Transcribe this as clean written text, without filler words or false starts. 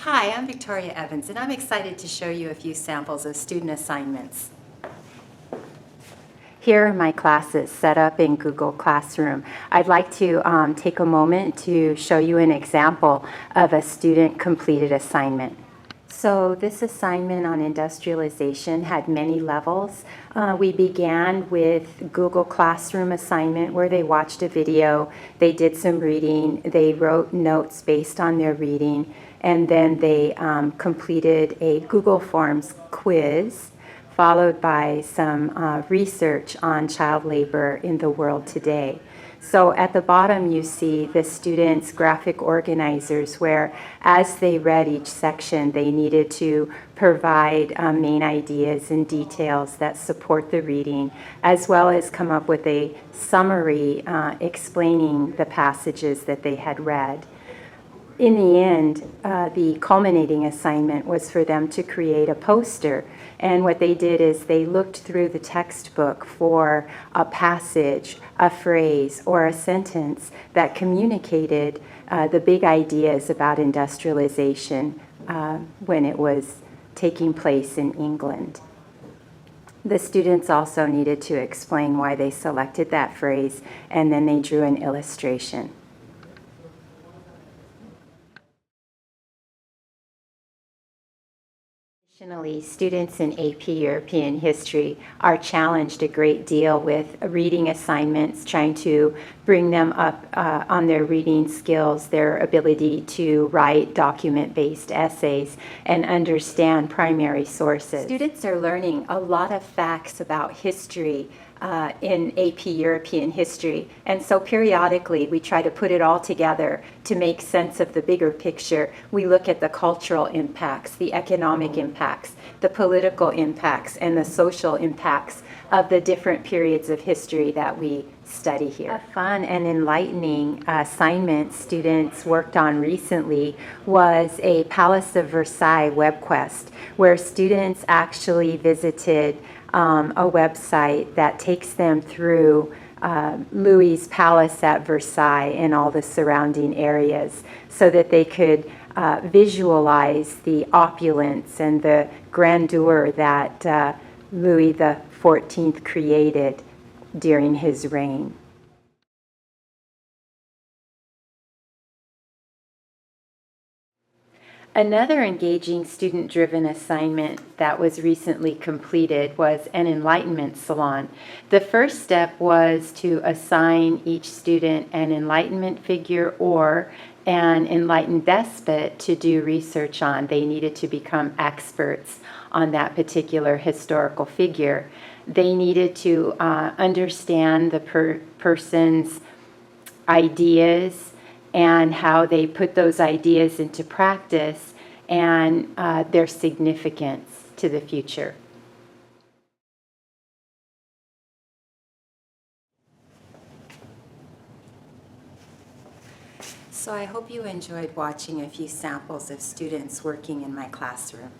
Hi, I'm Victoria Evans, and I'm excited to show you a few samples of student assignments. Here are my classes set up in Google Classroom. I'd like to take a moment to show you an example of a student completed assignment. So this assignment on industrialization had many levels. We began with Google Classroom assignment where they watched a video, they did some reading, they wrote notes based on their reading, and then they completed a Google Forms quiz, followed by some research on child labor in the world today. So at the bottom you see the students' graphic organizers where as they read each section they needed to provide main ideas and details that support the reading, as well as come up with a summary explaining the passages that they had read. In the end, the culminating assignment was for them to create a poster. And what they did is they looked through the textbook for a passage, a phrase, or a sentence that communicated the big ideas about industrialization when it was taking place in England. The students also needed to explain why they selected that phrase, and then they drew an illustration. Additionally, students in AP European History are challenged a great deal with reading assignments, trying to bring them up on their reading skills, their ability to write document-based essays, and understand primary sources. Students are learning a lot of facts about history in AP European History, and so periodically we try to put it all together to make sense of the bigger picture. We look at the cultural impacts, the economic impacts, the political impacts, and the social impacts of the different periods of history that we study here. A fun and enlightening assignment students worked on recently was a Palace of Versailles web quest, where students actually visited a website that takes them through Louis's palace at Versailles and all the surrounding areas so that they could visualize the opulence and the grandeur that Louis XIV created during his reign. Another engaging student-driven assignment that was recently completed was an enlightenment salon. The first step was to assign each student an enlightenment figure or an enlightened despot to do research on. They needed to become experts on that particular historical figure. They needed to understand the person's ideas and how they put those ideas into practice and their significance to the future. So I hope you enjoyed watching a few samples of students working in my classroom.